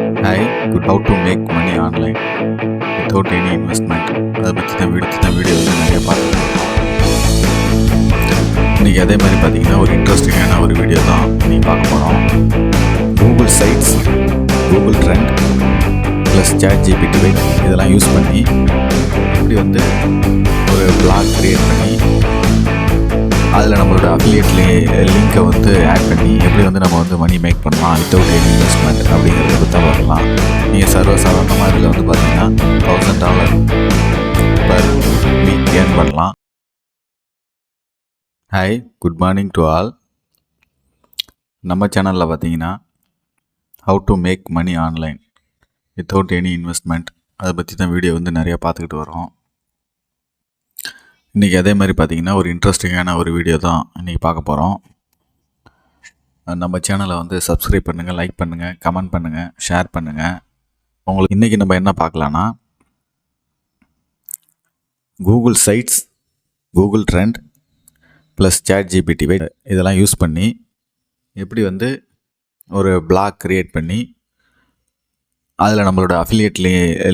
Hi, good how to make money online without any investment. அதை பற்றி தான் video வந்து நிறைய பார்த்துருக்கோம். இன்றைக்கி அதே மாதிரி பார்த்தீங்கன்னா ஒரு இன்ட்ரெஸ்டிங்கான ஒரு வீடியோ தான் நீங்கள் பார்க்க போகிறோம். Google sites, Google trend plus ChatGPT இதெல்லாம் யூஸ் பண்ணி எப்படி வந்து ஒரு பிளாக் க்ரியேட் பண்ணி அதில் நம்மளோட அஃபிலியேட் லிங்கை வந்து ஆட் பண்ணி எப்படி வந்து நம்ம வந்து மணி மேக் பண்ணலாம் வித்தவுட் எனி இன்வெஸ்ட்மெண்ட் அப்படிங்கிறத பற்றி தான் பார்க்கலாம். நீங்கள் சர்வசாதாரணமாக இதில் வந்து பார்த்தீங்கன்னா $1000 பர் வீக் ஏர்ன் பண்ணலாம். Hi, good morning to all. நம்ம சேனலில் பார்த்தீங்கன்னா how to make money online without any investment அதை பற்றி தான் வீடியோ வந்து நிறையா பார்த்துக்கிட்டு வரோம். இன்றைக்கி அதே மாதிரி பார்த்திங்கன்னா ஒரு இன்ட்ரெஸ்டிங்கான ஒரு வீடியோ தான் இன்றைக்கி பார்க்க போகிறோம். நம்ம சேனலை வந்து சப்ஸ்கிரைப் பண்ணுங்கள், லைக் பண்ணுங்கள், கமெண்ட் பண்ணுங்கள், ஷேர் பண்ணுங்கள். உங்களுக்கு இன்றைக்கி நம்ம என்ன பார்க்கலான்னா Google sites, Google trend plus ChatGPT இதெல்லாம் யூஸ் பண்ணி எப்படி வந்து ஒரு பிளாக் க்ரியேட் பண்ணி அதில் நம்மளோட அஃபிலியேட்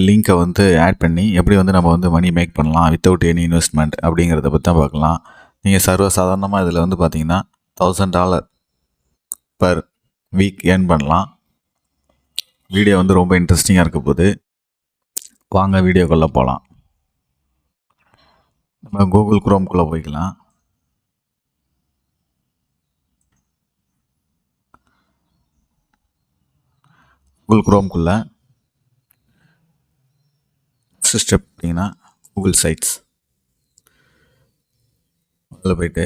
லிங்கை வந்து ஆட் பண்ணி எப்படி வந்து நம்ம வந்து மணி மேக் பண்ணலாம் வித்தவுட் எனி இன்வெஸ்ட்மெண்ட் அப்படிங்கிறத பற்றி தான் பார்க்கலாம். நீங்கள் சர்வசாதாரணமாக இதில் வந்து பார்த்தீங்கன்னா $1000 பர் வீக் ஏர்ன் பண்ணலாம். வீடியோ வந்து ரொம்ப இன்ட்ரெஸ்டிங்காக இருக்க போகுது. வாங்க வீடியோக்குள்ளே போகலாம். நம்ம கூகுள் குரோம்குள்ளே போய்க்கலாம். கூகுள் குரோம்குள்ளே ஸ்டெப் பார்த்தீங்கன்னா கூகுள் சைட்ஸ் அதில் போய்ட்டு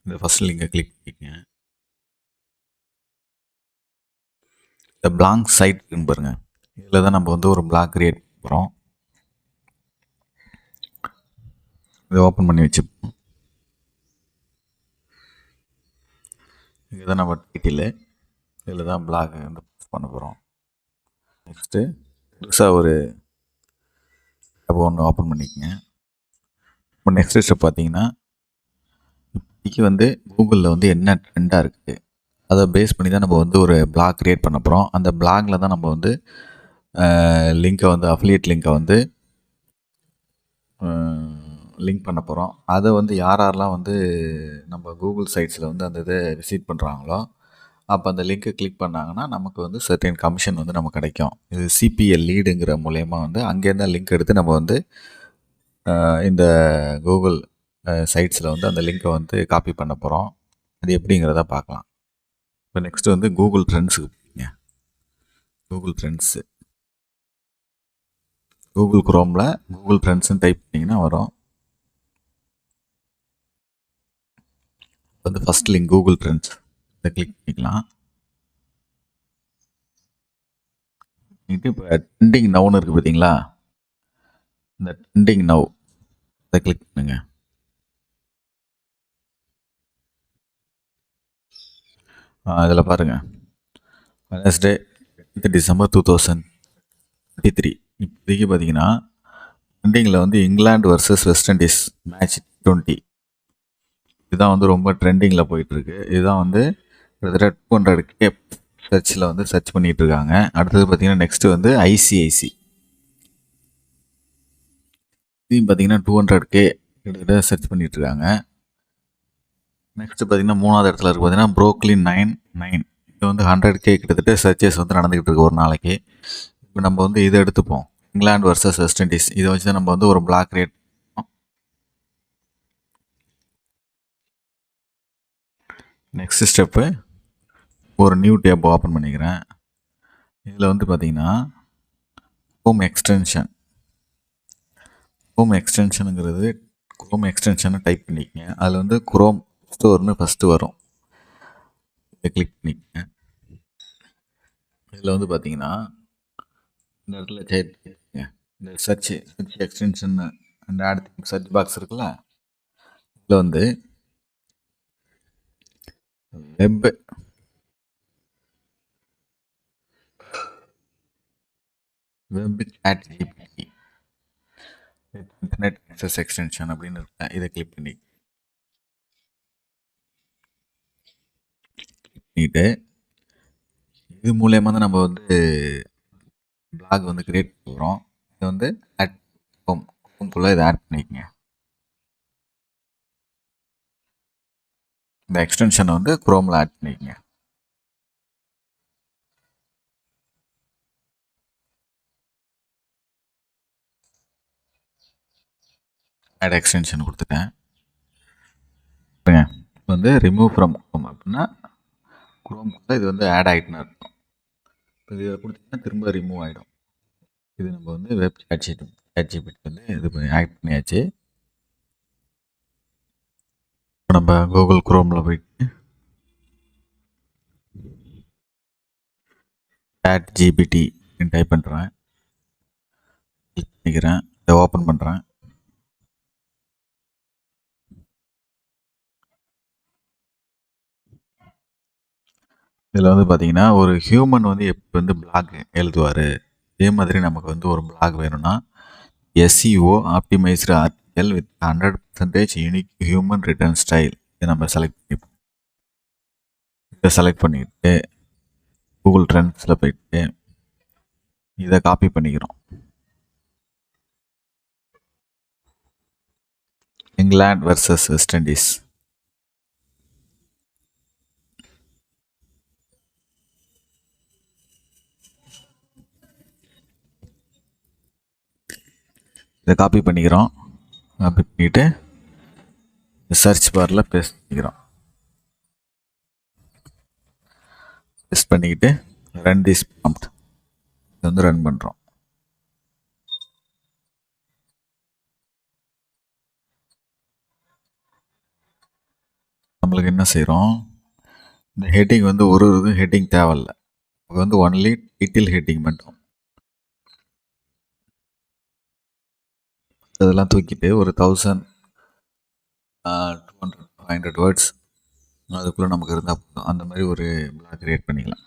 இந்த ஃபஸ்ட் லிங்கை கிளிக் பண்ணிக்கங்க. இந்த பிளாங்க் சைட்னு பாருங்கள், இதில் தான் நம்ம வந்து ஒரு பிளாக் கிரியேட் பண்ணுறோம். இதை ஓப்பன் பண்ணி வச்சுப்போம். இங்கே தான் நம்ம டைட்டில், இதில் தான் பிளாக் வந்து போஸ்ட் பண்ண போகிறோம். நெக்ஸ்ட்டு புதுசாக ஒரு அப்போ ஒன்று ஓப்பன் பண்ணிக்கங்க. இப்போ நெக்ஸ்ட் ஸ்டெப் பார்த்தீங்கன்னா இப்போதைக்கு வந்து கூகுளில் வந்து என்ன ட்ரெண்டாக இருக்குது அதை பேஸ் பண்ணி தான் நம்ம வந்து ஒரு பிளாக் க்ரியேட் பண்ண போகிறோம். அந்த பிளாகில் தான் நம்ம வந்து லிங்கை வந்து அஃபிலியேட் லிங்கை வந்து லிங்க் பண்ண போகிறோம். அதை வந்து யாரெல்லாம் வந்து நம்ம கூகுள் சைட்ஸில் வந்து அந்த இதை விசிட் பண்ணுறாங்களோ அப்போ அந்த லிங்க்கை கிளிக் பண்ணாங்கன்னா நமக்கு வந்து சர்டைன் கமிஷன் வந்து நமக்கு கிடைக்கும். இது சிபிஎல் லீடுங்கிற மூலயமா வந்து அங்கேருந்து லிங்க் எடுத்து நம்ம வந்து இந்த கூகுள் சைட்ஸில் வந்து அந்த லிங்க்கை வந்து காப்பி பண்ண போகிறோம். அது எப்படிங்கிறத பார்க்கலாம். இப்போ நெக்ஸ்ட்டு வந்து கூகுள் ட்ரெண்ட்ஸுக்கு போய்ங்க. கூகுள் ட்ரெண்ட்ஸு கூகுள் குரோமில் கூகுள் ட்ரெண்ட்ஸ்னு டைப் பண்ணிங்கன்னா வரும். வந்து ஃபஸ்ட் லிங்க் கூகுள் ட்ரெண்ட்ஸ் இதை கிளிக் பண்ணிக்கலாம். இப்போ ட்ரெண்டிங் நவுன்னு இருக்குது பார்த்தீங்களா, இந்த ட்ரெண்டிங் நவ் இதை கிளிக் பண்ணுங்க. இதில் பாருங்கள், வெனஸ்டே December 2023 இப்போதைக்கு பார்த்தீங்கன்னா ட்ரெண்டிங்கில் வந்து England versus West Indies match 20 இதுதான் வந்து ரொம்ப ட்ரெண்டிங்கில் போயிட்டுருக்கு. இதுதான் வந்து கிட்டத்தட்ட 200K சர்ச்சில் வந்து சர்ச் பண்ணிகிட்டு இருக்காங்க. அடுத்தது பார்த்தீங்கன்னா நெக்ஸ்ட்டு வந்து ஐசிஐசி இதையும் பார்த்தீங்கன்னா 200K கிட்டத்தட்ட சர்ச் பண்ணிகிட்டு இருக்காங்க. நெக்ஸ்ட்டு பார்த்தீங்கன்னா மூணாவது இடத்துல இருக்குது பார்த்தீங்கன்னா ப்ரோக்லின் 99 இது வந்து 100K கிட்டத்தட்ட சர்ச்சஸ் வந்து நடந்துக்கிட்டு இருக்கு ஒரு நாளைக்கு. இப்போ நம்ம வந்து இதை எடுத்துப்போம், இங்கிலாந்து வர்சஸ் வெஸ்ட் இண்டீஸ். இதை வச்சு தான் நம்ம வந்து ஒரு பிளாக் கிரியேட் பண்ணோம். நெக்ஸ்ட் ஸ்டெப்பு ஒரு நியூ டேப் ஓப்பன் பண்ணிக்கிறேன். இதில் வந்து பார்த்தீங்கன்னா ஹோம் எக்ஸ்டென்ஷனுங்கிறது குரோம் எக்ஸ்டென்ஷனை டைப் பண்ணிக்கங்க. அதில் வந்து குரோம் ஸ்டோர்னு ஃபஸ்ட்டு வரும், இதை கிளிக் பண்ணிக்கங்க. இதில் வந்து பார்த்தீங்கன்னா இந்த இடத்துல இந்த சர்ச் எக்ஸ்டென்ஷன் அந்த அடுத்த சர்ச் பாக்ஸ் இருக்குல்ல, இதில் வந்து web ChatGPT internet access extension அப்படின்னு இருக்கேன். இதை கிளிக் பண்ணிட்டு இது மூலயமா தான் நம்ம வந்து பிளாக் வந்து கிரியேட் பண்ணுறோம். இது வந்து ஆட் ஹோம்குள்ளே இதை ஆட் பண்ணிக்கங்க. இந்த எக்ஸ்டென்ஷனை வந்து குரோமில் ஆட் பண்ணிக்கங்க. ஆட் எக்ஸ்டென்ஷன் கொடுத்துட்டேன். வந்து ரிமூவ் ஃப்ரம் குரோம் அப்படின்னா குரோம்குள்ளே இது வந்து ஆட் ஆகிட்டுன்னு இருக்கும். இப்போ இதை கொடுத்தீங்கன்னா திரும்ப ரிமூவ் ஆகிடும். இது நம்ம வந்து வெப் சாட் ஜிபிடி வந்து இது பண்ணி ஆட் பண்ணியாச்சு. இப்போ நம்ம கூகுள் குரோமில் போயிட்டு சாட் ஜிபிடி டைப் பண்ணுறேன், கிளிக் பண்ணிக்கிறேன், இதை ஓப்பன் பண்ணுறேன். இதில் வந்து பார்த்தீங்கன்னா ஒரு ஹியூமன் வந்து எப்படி வந்து பிளாக் எழுதுவார், இதே மாதிரி நமக்கு வந்து ஒரு பிளாக் வேணும்னா SEO optimised article with 100% unique human return style இதை நம்ம செலக்ட் பண்ணிப்போம். இதை செலக்ட் பண்ணிக்கிட்டு கூகுள் ட்ரெண்ட்ஸில் போயிட்டு இதை காப்பி பண்ணிக்கிறோம். England versus West Indies. இதை காப்பி பண்ணிக்கிறோம். காப்பி பண்ணிக்கிட்டு சர்ச் பாரில் பேஸ்ட் பண்ணிக்கிறோம். பேஸ்ட் பண்ணிக்கிட்டு ரன் திஸ் ப்ராம்ப்ட் இது வந்து ரன் பண்ணுறோம். நம்மளுக்கு என்ன செய்கிறோம், இந்த ஹெட்டிங் வந்து ஒரு இது ஹெட்டிங் தேவையில்லை, அது வந்து ஒன்லி டைட்டில் ஹெட்டிங் மட்டும். அதெல்லாம் தூக்கிட்டு ஒரு 1200-500 வேர்ட்ஸ் அதுக்குள்ளே நமக்கு இருந்தால் போதும். அந்த மாதிரி ஒரு பிளாக் கிரியேட் பண்ணிக்கலாம்.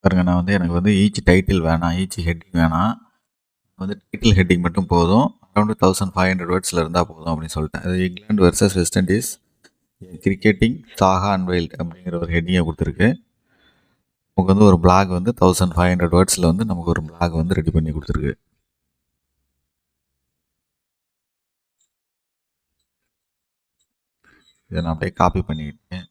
பாருங்க, நான் வந்து எனக்கு வந்து ஈச் டைட்டில் வேணாம், ஈச் ஹெட்டிங் வேணாம், வந்து டைட்டில் ஹெட்டிங் மட்டும் போதும், அரௌண்ட் 1500 வேர்ட்ஸில் இருந்தால் போதும் அப்படின்னு சொல்லிட்டேன். அது England versus West Indies cricketing saga unveiled அப்படிங்கிற ஒரு ஹெட்டிங்கை கொடுத்துருக்கு. நமக்கு வந்து ஒரு பிளாக் வந்து 1500 வேர்ட்ஸில் வந்து நமக்கு ஒரு பிளாக் வந்து ரெடி பண்ணி கொடுத்துருக்கு. இதை நான் அப்படியே காப்பி பண்ணிக்கிட்டேன்.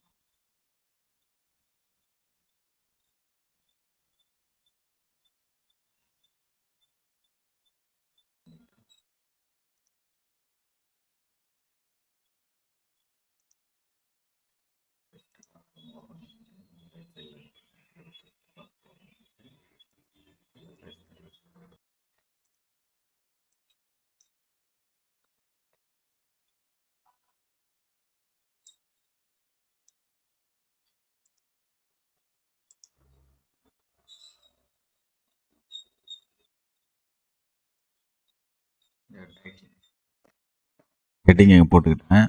ஹெட்டிங் எங்கே போட்டுக்கிட்டேன்,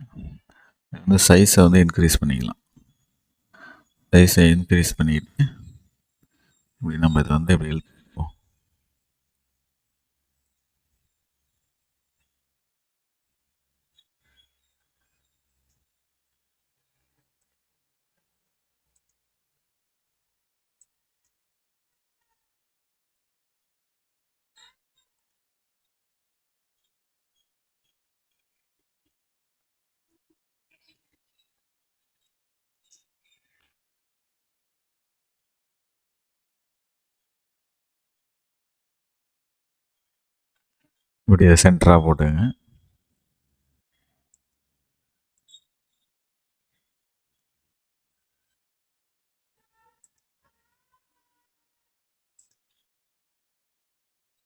வந்து சைஸை வந்து இன்க்ரீஸ் பண்ணிக்கலாம். சைஸை இன்க்ரீஸ் பண்ணிக்கிட்டு இப்படி நம்ம இதை வந்து இப்படி எழுதிப்போம். இப்படி சென்டராக போட்டுங்க.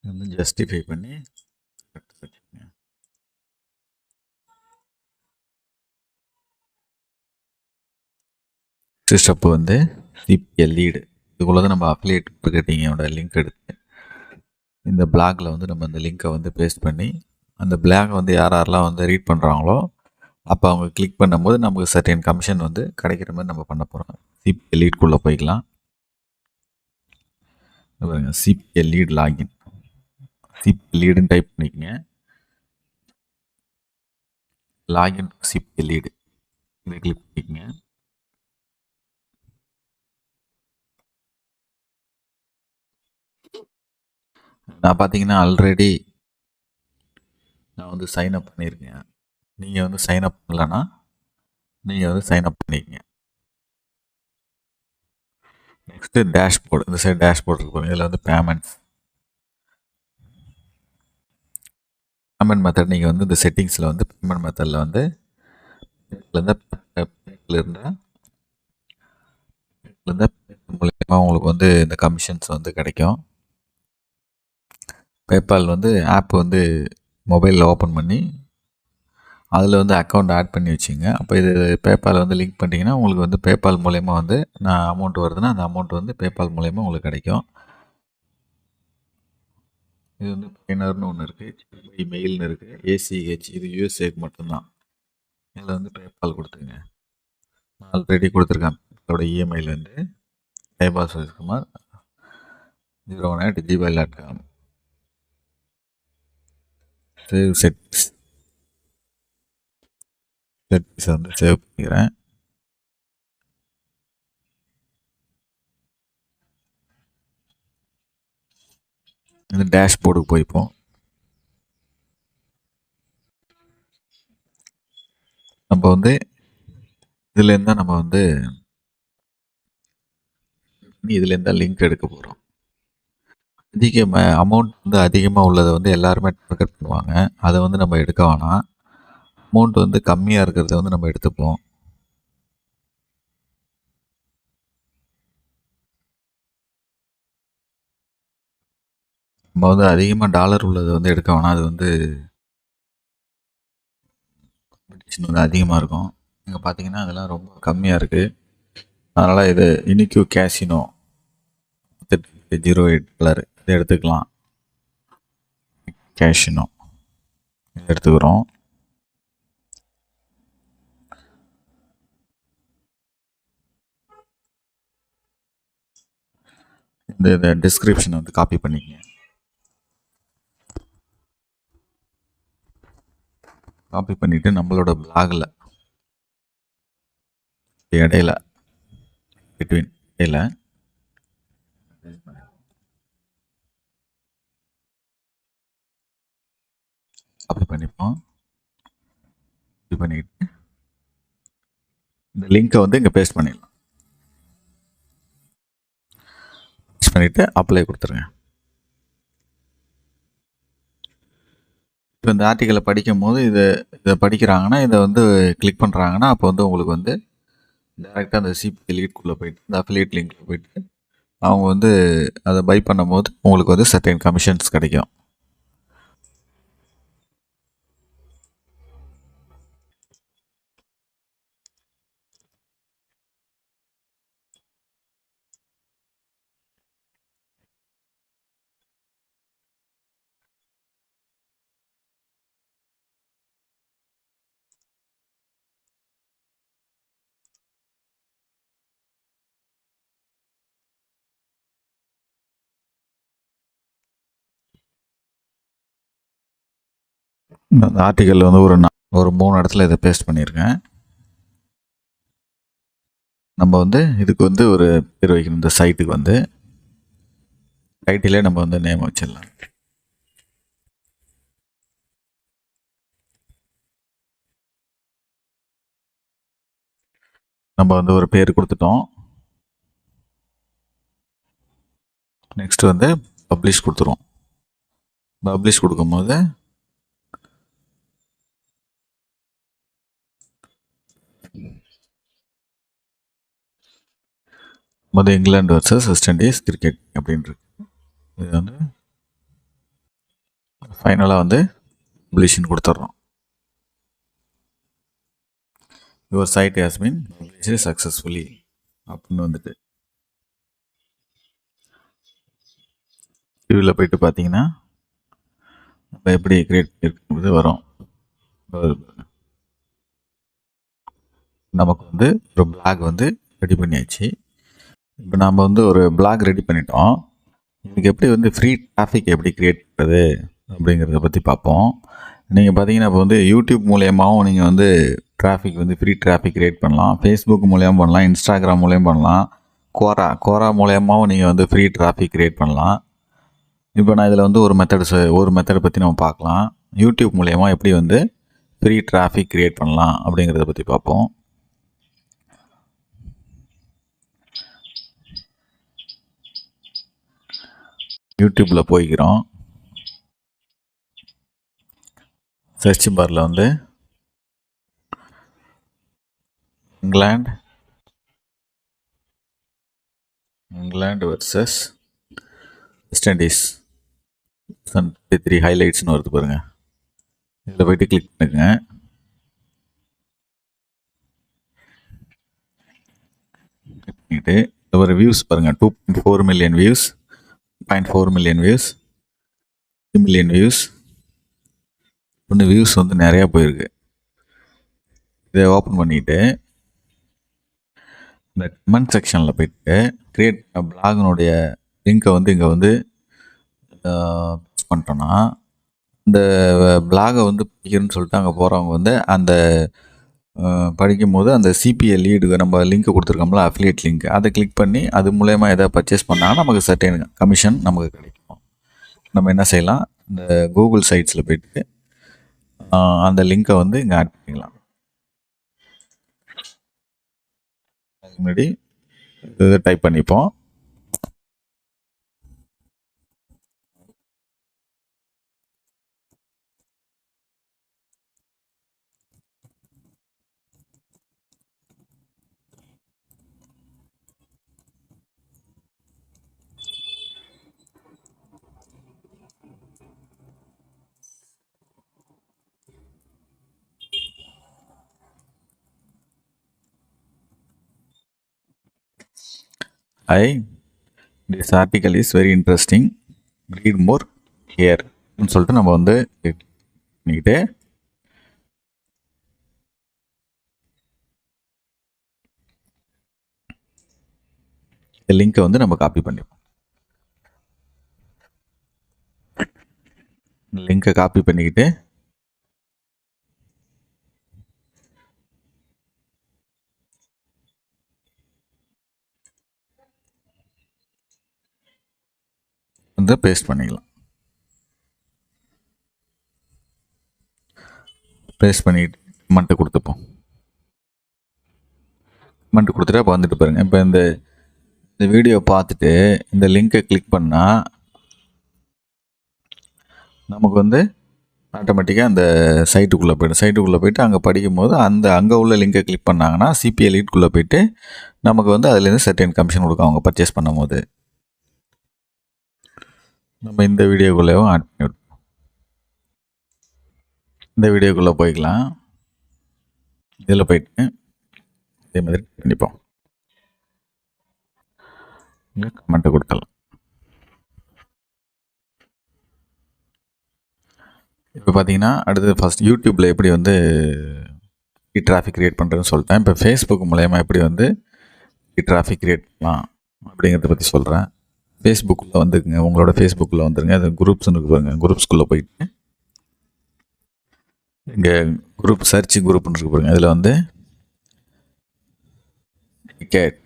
வந்து ஜஸ்டிஃபை பண்ணி நெக்ஸ்ட் ஸ்டெப்பு வந்து சிபிஎல் லீடு. இதுக்குள்ளே தான் நம்ம அஃபிலியேட் மார்க்கெட்டிங்கோட லிங்க் எடுத்து இந்த பிளாகில் வந்து நம்ம அந்த லிங்க்கை வந்து பேஸ்ட் பண்ணி அந்த பிளாகை வந்து யாரெல்லாம் வந்து ரீட் பண்ணுறாங்களோ அப்போ அவங்க கிளிக் பண்ணும்போது நமக்கு சர்டைன் கமிஷன் வந்து கிடைக்கிற மாதிரி நம்ம பண்ண போகிறோம். சிபிஎல் லீட்குள்ளே போய்க்கலாம். பாருங்க, சிபிஎல் லீட் லாகின். சிபிஎல் லீடுன்னு டைப் பண்ணிக்கங்க. லாகின் சிபிஎல் லீடு இதை கிளிக் பண்ணிக்கங்க. நான் பார்த்தீங்கன்னா ஆல்ரெடி நான் வந்து சைன் அப் பண்ணியிருக்கேன். நீங்கள் வந்து சைன் அப் பண்ணலன்னா நீங்கள் வந்து சைன் அப் பண்ணிக்கங்க. Next dashboard. இந்த சைடு டேஷ்போர்டு இருக்கு பாருங்கள். இதில் வந்து பேமெண்ட் மெத்தட் நீங்கள் வந்து இந்த செட்டிங்ஸில் வந்து பேமெண்ட் மெத்தடில் வந்து மூலயமா உங்களுக்கு வந்து இந்த கமிஷன்ஸ் வந்து கிடைக்கும். பேபால் வந்து ஆப் வந்து மொபைலில் ஓப்பன் பண்ணி அதில் வந்து அக்கௌண்ட் ஆட் பண்ணி வச்சுங்க. அப்போ இது பேபால் வந்து லிங்க் பண்ணிட்டீங்கன்னா உங்களுக்கு வந்து பேபால் மூலயமா வந்து நான் அமௌண்ட் வருதுன்னா அந்த அமௌண்ட் வந்து பேபால் மூலயமா உங்களுக்கு கிடைக்கும். இது வந்து பயனர்னு ஒன்று இருக்குது, மெயில்னு இருக்குது, ஏசிஹெச் இது யூஎஸ்ஏக்கு மட்டும்தான். இதில் வந்து பேபால் கொடுத்துருங்க. நான் ஆல்ரெடி கொடுத்துருக்கேன். இதோட இஎம்ஐயில் வந்து Jayapal Sureshkumar 01@gmail.com. Save settings வந்து சேவ் பண்ணிக்கிறேன். இந்த டேஷ்போர்டுக்கு போய்ப்போம். நம்ம வந்து இதுலேருந்து தான் நம்ம வந்து இதுலேருந்து தான் லிங்க் எடுக்க போகிறோம். அமௌண்ட் வந்து அதிகமாக உள்ளதை வந்து எல்லாருமே டார்கெட் பண்ணுவாங்க. அதை வந்து நம்ம எடுக்க வேணாம். அமௌண்ட் வந்து கம்மியாக இருக்கிறத வந்து நம்ம எடுத்துப்போம். நம்ம வந்து அதிகமாக டாலர் உள்ளதை வந்து எடுக்க வேணாம். அது வந்து காம்படிஷன் வந்து அதிகமாக இருக்கும். இங்கே பார்த்தீங்கன்னா அதெல்லாம் ரொம்ப கம்மியாக இருக்குது. அதனால் இது இனிக்யூ கேசினோ 08 டாலர் இதை எடுத்துக்கலாம். கேஷினோ இதை எடுத்துக்கிறோம். இந்த டிஸ்கிரிப்ஷனை வந்து காப்பி பண்ணிக்கங்க. காப்பி பண்ணிவிட்டு நம்மளோட பிளாகில் இடையில பிட்வீன் இடையில காப்பி பண்ணிப்போம். காப்பி பண்ணிக்கிட்டு இந்த லிங்க்கை வந்து இங்கே பேஸ்ட் பண்ணிடலாம். பேஸ்ட் பண்ணிவிட்டு அப்ளை கொடுத்துருங்க. இப்போ இந்த ஆர்டிக்கலை படிக்கும் போது இதை படிக்கிறாங்கன்னா இதை வந்து கிளிக் பண்ணுறாங்கன்னா அப்போ வந்து உங்களுக்கு வந்து டேரெக்டாக அந்த சிபிஎல் லீட்குள்ளே போயிட்டு இந்த அஃபிலியேட் லிங்க்கில் போயிட்டு அவங்க வந்து அதை பை பண்ணும்போது உங்களுக்கு வந்து சர்டைன் கமிஷன்ஸ் கிடைக்கும். அந்த ஆர்டிக்கல் வந்து ஒரு 3 இடத்துல இதை பேஸ்ட் பண்ணியிருக்கேன். நம்ம வந்து இதுக்கு வந்து ஒரு பேர் வைக்கணும். இந்த சைட்டுக்கு வந்து டைட்டிலே நம்ம வந்து நேம் வச்சிடலாம். நம்ம வந்து ஒரு பேர் கொடுத்துட்டோம். நெக்ஸ்ட் வந்து பப்ளிஷ் கொடுத்துருவோம். பப்ளிஷ் கொடுக்கும்போது England versus West Indies cricket அப்படின்ட்டு இது வந்து ஃபைனலாக வந்து பப்ளிஷ்னு கொடுத்துட்றோம். Your site has been published successfully. அப்படின்னு வந்துட்டு வியூவில் போயிட்டு பார்த்தீங்கன்னா நம்ம எப்படி கிரியேட் பண்ணியிருக்கிறது வரும். நமக்கு வந்து ஒரு பிளாக் வந்து ரெடி பண்ணியாச்சு. இப்போ நாம் வந்து ஒரு பிளாக் ரெடி பண்ணிட்டோம். இதுக்கு எப்படி வந்து ஃப்ரீ டிராஃபிக் எப்படி கிரியேட் பண்ணுறது அப்படிங்கிறத பற்றி பார்ப்போம். நீங்கள் பார்த்தீங்கன்னா இப்போ வந்து யூடியூப் மூலியமாகவும் நீங்கள் வந்து டிராஃபிக் வந்து ஃப்ரீ டிராஃபிக் கிரியேட் பண்ணலாம். ஃபேஸ்புக் மூலியமாக பண்ணலாம், இன்ஸ்டாகிராம் மூலியம் பண்ணலாம், கோரா மூலியமாகவும் நீங்கள் வந்து ஃப்ரீ டிராஃபிக் கிரியேட் பண்ணலாம். இப்போ நான் இதில் வந்து ஒரு மெத்தடை பற்றி நம்ம பார்க்கலாம். யூடியூப் மூலயமா எப்படி வந்து ஃப்ரீ டிராஃபிக் கிரியேட் பண்ணலாம் அப்படிங்கிறத பற்றி பார்ப்போம். யூடியூப்பில் போய்க்கிறோம். சர்ச் பாரில் வந்து இங்கிலாந்து வர்சஸ் வெஸ்ட் இண்டீஸ் 23 ஹைலைட்ஸ்னு வருது பாருங்கள். இதில் போய்ட்டு கிளிக் பண்ணுங்க. பண்ணிட்டு ஒரு வியூஸ் பாருங்கள், 2.4 million views, 0.4 million views, 3 million views. ஒன்று வியூஸ் வந்து நிறையா போயிருக்கு. இதை ஓப்பன் பண்ணிவிட்டு இந்த கமெண்ட் செக்ஷனில் போயிட்டு கிரியேட் பிளாகினுடைய லிங்கை வந்து இங்கே வந்து பண்ணிட்டோன்னா இந்த பிளாகை வந்து படிக்கிறேன்னு சொல்லிட்டு அங்கே போகிறவங்க வந்து அந்த படிக்கும் போது அந்த சிபிஏ லீடு நம்ம லிங்க் கொடுத்துருக்கோம்ல, அஃபிலியேட் லிங்க், அதை கிளிக் பண்ணி அது மூலயமா எதாவது பர்ச்சேஸ் பண்ணாங்கன்னா நமக்கு சர்டைன் கமிஷன் நமக்கு கிடைக்கும். நம்ம என்ன செய்யலாம், இந்த கூகுள் சைட்ஸில் போய்ட்டு அந்த லிங்க்கை வந்து இங்கே ஆட் பண்ணிக்கலாம். அதுக்கு முன்னாடி இதை டைப் பண்ணிப்போம். This article is very interesting, read more here அப்படின்னு சொல்லிட்டு நம்ம வந்து பண்ணிக்கிட்டு இந்த லிங்கை வந்து நம்ம காப்பி பண்ணிப்போம். லிங்கை காப்பி பண்ணிக்கிட்டு வந்து பேஸ்ட் பண்ணிக்கலாம். பேஸ்ட் பண்ணிக்கிட்டு கமெண்ட்டை கொடுத்துப்போம். கமெண்ட் கொடுத்துட்டு அப்போ வந்துட்டு பாருங்கள். இப்போ இந்த வீடியோ பார்த்துட்டு இந்த லிங்கை கிளிக் பண்ணால் நமக்கு வந்து ஆட்டோமேட்டிக்காக அந்த சைட்டுக்குள்ளே போய்ட்டு அங்கே படிக்கும் போது அங்கே உள்ள லிங்கை கிளிக் பண்ணாங்கன்னா சிபிஏ லீட்குள்ளே போய்ட்டு நமக்கு வந்து அதுலேருந்து சர்டைன் கமிஷன் கொடுக்கும் அவங்க பர்ச்சேஸ் பண்ணும் போது. நம்ம இந்த வீடியோக்குள்ளேயும் ஆட் பண்ணி விடுவோம். இந்த வீடியோக்குள்ளே போய்க்கலாம். இதில் போய்ட்டு இதே மாதிரி கண்டிப்போம் கமெண்ட்டை கொடுக்கலாம். இப்போ பார்த்தீங்கன்னா அடுத்து ஃபஸ்ட் யூடியூப்பில் எப்படி வந்து டிராஃபிக் கிரியேட் பண்ணுறதுன்னு சொல்லிட்டேன். இப்போ ஃபேஸ்புக் மூலயமா எப்படி வந்து டிராஃபிக் கிரியேட் பண்ணலாம் அப்படிங்கிறத பற்றி சொல்கிறேன். ஃபேஸ்புக்கில் வந்துக்குங்க, உங்களோட ஃபேஸ்புக்கில் வந்துருங்க. அது குரூப்ஸ்னு இருக்கு பாருங்க. குரூப்ஸ்குள்ளே போயிட்டு இங்கே குரூப் சர்ச் குரூப்னு இருக்கு பாருங்க. அதில் வந்து டிக்கெட்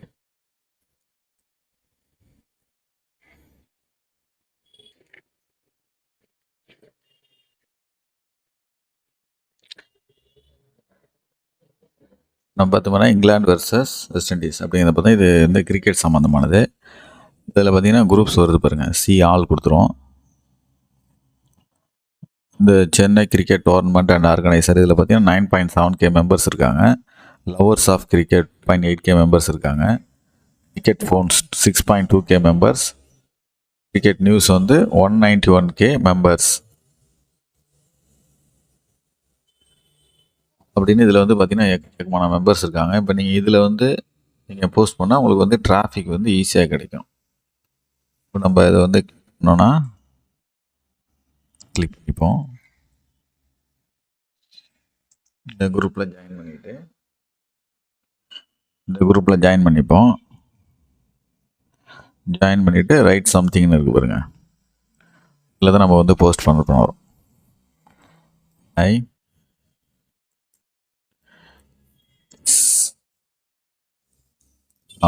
நம்ம பார்த்தோம்னா இங்கிலாந்து வர்சஸ் வெஸ்ட் இண்டீஸ் அப்படிங்கிறத பார்த்தா இது வந்து கிரிக்கெட் சம்மந்தமானது. இதில் பார்த்தீங்கன்னா குரூப்ஸ் வருது பாருங்கள். சி ஆல் கொடுத்துரும். இந்த Chennai cricket tournament and organiser இதில் பார்த்தீங்கன்னா 9.7K மெம்பர்ஸ் இருக்காங்க. Lovers of cricket 0.8K members இருக்காங்க. Cricket fans 6.2K members. Cricket news வந்து 191K மெம்பர்ஸ் அப்படின்னு இதில் வந்து பார்த்தீங்கன்னா எக்கச்சக்கமான மெம்பர்ஸ் இருக்காங்க. இப்போ நீங்கள் இதில் வந்து நீங்கள் போஸ்ட் பண்ணால் உங்களுக்கு வந்து டிராஃபிக் வந்து ஈஸியாக கிடைக்கும். இப்போ நம்ம இதை வந்து பண்ணோன்னா கிளிக் பண்ணிப்போம். இந்த குரூப்பில் ஜாயின் பண்ணிப்போம். ஜாயின் பண்ணிவிட்டு ரைட் சம்திங்னு இருக்கு பாருங்க. இதில் தான் நம்ம வந்து போஸ்ட் பண்ண போகிறோம்.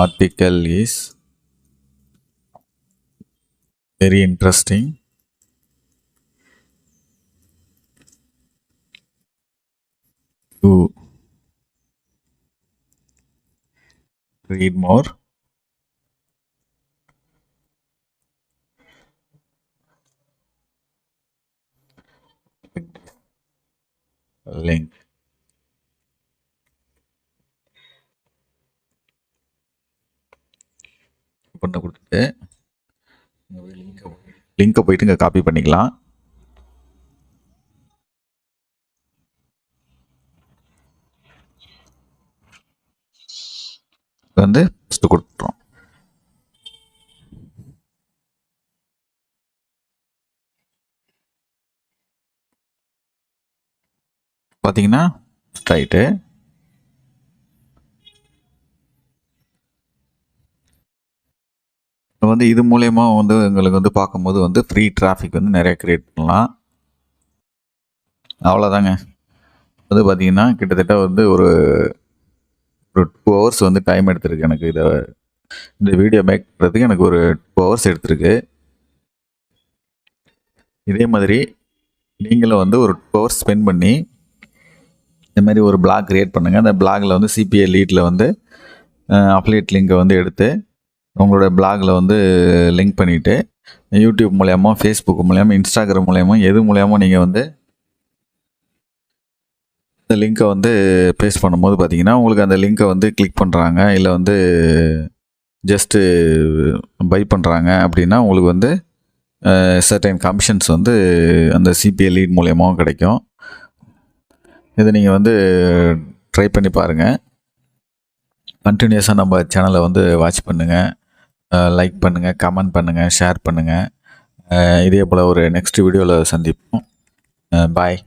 Article is very interesting. To read more, link. பண்ண கொடுத்துட்டு லிங்கை போயிட்டு இங்கே காப்பி பண்ணிக்கலாம். வந்து ஃபஸ்ட்டு கொடுத்துட்டோம். பார்த்தீங்கன்னா ரைட்டு. வந்து இது மூலயமா வந்து எங்களுக்கு வந்து பார்க்கும்போது வந்து ஃப்ரீ டிராஃபிக் வந்து நிறைய க்ரியேட் பண்ணலாம். அவ்வளோதாங்க. வந்து பார்த்தீங்கன்னா கிட்டத்தட்ட வந்து ஒரு 2 hours வந்து டைம் எடுத்திருக்கு எனக்கு இந்த வீடியோ மேக் பண்ணுறதுக்கு எனக்கு ஒரு 2 hours எடுத்திருக்கு. இதே மாதிரி நீங்களும் வந்து ஒரு 2 hours ஸ்பெண்ட் பண்ணி இந்த மாதிரி ஒரு பிளாக் க்ரியேட் பண்ணுங்கள். அந்த பிளாகில் வந்து சிபிஐ லீடில் வந்து அஃபிலியேட் லிங்கை வந்து எடுத்து உங்களோட பிளாகில் வந்து லிங்க் பண்ணிவிட்டு யூடியூப் மூலயமா, ஃபேஸ்புக் மூலயமா, இன்ஸ்டாகிராம் மூலயமா, எது மூலயமா நீங்கள் வந்து இந்த லிங்க்கை வந்து பேஸ்ட் பண்ணும்போது பார்த்தீங்கன்னா உங்களுக்கு அந்த லிங்க்கை வந்து கிளிக் பண்ணுறாங்க, இல்லை வந்து ஜஸ்ட்டு பை பண்ணுறாங்க அப்படின்னா உங்களுக்கு வந்து சர்டைன் கமிஷன்ஸ் வந்து அந்த சிபிஐ லீட் மூலயமாவும் கிடைக்கும். இதை நீங்கள் வந்து ட்ரை பண்ணி பாருங்கள். கண்டினியூஸாக நம்ம சேனலை வந்து வாட்ச் பண்ணுங்கள், லைக் பண்ணுங்கள், கமெண்ட் பண்ணுங்கள், ஷேர் பண்ணுங்கள். இதே போல் ஒரு நெக்ஸ்ட் வீடியோவில் சந்திப்போம். பாய்.